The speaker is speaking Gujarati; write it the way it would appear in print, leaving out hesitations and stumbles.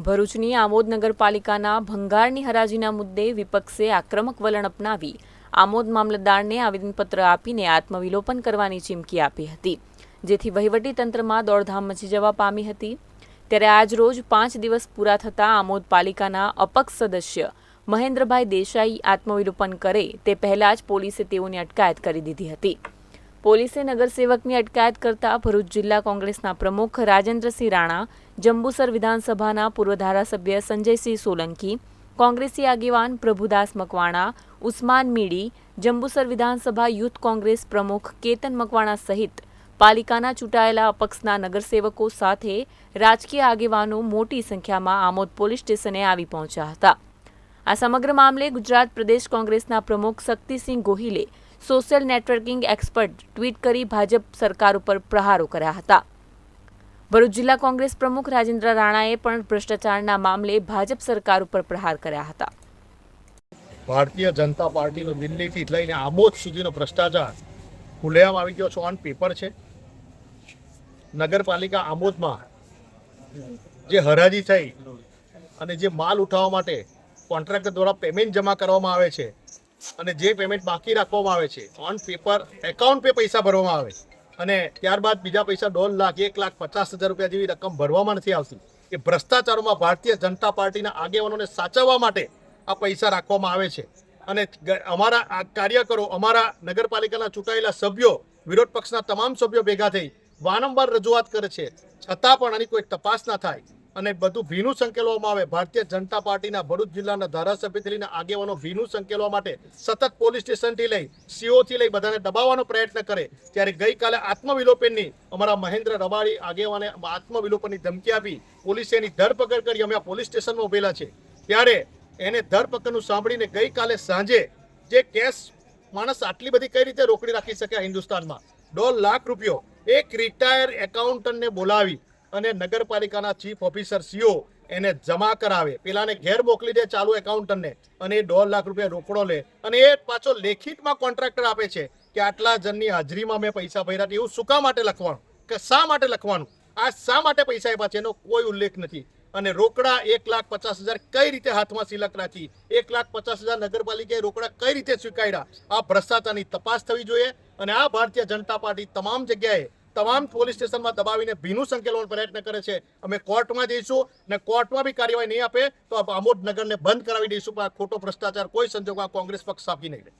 ભરૂચની આમોદ નગરપાલિકાના ભંગારની હરાજીના મુદ્દે વિપક્ષે આક્રમક વલણ અપનાવી આમોદ મામલતદારને આવેદનપત્ર આપીને આત્મવિલોપન કરવાની ચીમકી આપી હતી, જેથી વહીવટીતંત્રમાં દોડધામ મચી જવા પામી હતી। ત્યારે આજરોજ 5 દિવસ પૂરા થતાં આમોદ પાલિકાના અપક્ષ સદસ્ય મહેન્દ્રભાઈ દેસાઈ આત્મવિલોપન કરે તે પહેલા જ પોલીસે તેઓની અટકાયત કરી દીધી હતી। પોલીસે નગરસેવકની અટકાયત કરતા ભરૂચ જિલ્લા કોંગ્રેસના પ્રમુખ રાજેન્દ્રસિંહ રાણા, જંબુસર વિધાનસભાના પૂર્વ ધારાસભ્ય સંજયસિંહ સોલંકી, કોંગ્રેસી આગેવાન પ્રભુદાસ મકવાણા, ઉસ્માન મીડી, જંબુસર વિધાનસભા યુથ કોંગ્રેસ પ્રમુખ કેતન મકવાણા સહિત પાલિકાના ચૂંટાયેલા અપક્ષના નગરસેવકો સાથે રાજકીય આગેવાનો મોટી સંખ્યામાં આમોદ પોલીસ સ્ટેશને આવી પહોંચ્યા હતા। આ સમગ્ર મામલે ગુજરાત પ્રદેશ કોંગ્રેસના પ્રમુખ શક્તિસિંહ ગોહિલે સોશિયલ નેટવર્કિંગ એક્સપર્ટ ટ્વીટ કરી ભાજપ સરકાર ઉપર પ્રહારો કર્યા હતા। ભરૂચ જિલ્લા કોંગ્રેસ પ્રમુખ રાજેન્દ્ર રાણાએ પણ ભ્રષ્ટાચારના મામલે ભાજપ સરકાર ઉપર પ્રહાર કર્યા હતા। ભારતીય જનતા પાર્ટીનો દિલ્હીથી લઈને આમોદ સુધીનો ભ્રષ્ટાચાર ખુલ્લેઆમ આવી ગયો છે, ઓન પેપર છે। નગરપાલિકા આમોદમાં જે હરાજી થઈ અને જે માલ ઉઠાવવા માટે કોન્ટ્રાક્ટર દ્વારા પેમેન્ટ જમા કરવામાં આવે છે અને જે પેમેન્ટ બાકી રાખવામાં આવે છે, ઓન પેપર એકાઉન્ટ પે પૈસા ભરવામાં આવે અને ત્યારબાદ બીજા પૈસા 1.5 લાખ 1,50,000 રૂપિયા જેવી રકમ ભરવામાં નથી આવતી। એ ભ્રષ્ટાચારોમાં ભારતીય જનતા પાર્ટીના આગેવાનોને સાચવવા માટે આ પૈસા રાખવામાં આવે છે અને અમારા કાર્યકરો, અમારા નગરપાલિકાના ચૂંટાયેલા સભ્યો, વિરોધ પક્ષના તમામ સભ્યો ભેગા થઈ વારંવાર રજૂઆત કરે છે, છતાં પણ આની કોઈ તપાસ ના થાય અને બધું ભીનું સંકેલવામાં આવે। ભારતીય જનતા પાર્ટીના ભરૂચ જિલ્લાના ધારાસભ્યથી લઈને આગેવાનો ભીનું સંકેલવા માટે સતત પોલીસ સ્ટેશનથી લઈ સીઓથી લઈ બધાને દબાવવાનો પ્રયત્ન કરે, ત્યારે ગઈકાલે આત્મવિલોપનની અમારા મહેન્દ્ર રબારી આગેવાને આત્મવિલોપનની ધમકી આપી પોલીસે એની ધરપકડ કરી। અમે આ પોલીસ સ્ટેશનમાં ઉભેલા છે, ત્યારે એને ધરપકડનું સાંભળીને ગઈકાલે સાંજે જે કેશ માણસ આટલી બધી કઈ રીતે રોકડી રાખી શકે હિન્દુસ્તાનમાં, 1.5 લાખ રૂપિયો એક રિટાયર એકાઉન્ટન્ટને બોલાવી અને નગરપાલિકાના ચીફ ઓફિસર સીઓ એને જમા કરાવે, પેલાને ઘેર મોકલી દે ચાલુ એકાઉન્ટન્ટને અને 1.5 લાખ રૂપિયા રોકડો લે અને એ પાછો લેખિતમાં કોન્ટ્રાક્ટર આપે છે કે આટલા જણની હાજરીમાં મેં પૈસા ભર્યા। એવું શું કામ માટે લખવાનું, કે શા માટે લખવાનું, આ શા માટે પૈસા આપ્યા છે એનો કોઈ ઉલ્લેખ નથી। અને રોકડા 1,50,000 કઈ રીતે હાથમાં સિલક રાખી, 1,50,000 નગરપાલિકાએ રોકડા કઈ રીતે સ્વીકાર્યા, આ ભ્રષ્ટાચારની તપાસ થવી જોઈએ અને આ ભારતીય જનતા પાર્ટી તમામ જગ્યાએ તમામ પોલીસ સ્ટેશનમાં દબાવીને ભીનું સંકેલવાનો પ્રયત્ન કરે છે। અમે કોર્ટમાં જઈશું અને કોર્ટમાં બી કાર્યવાહી નહીં આપે તો આમોદ નગરને બંધ કરાવી દઈશું, પણ આ ખોટો ભ્રષ્ટાચાર કોઈ સંજોગોમાં કોંગ્રેસ પક્ષ આપી નહીં દે।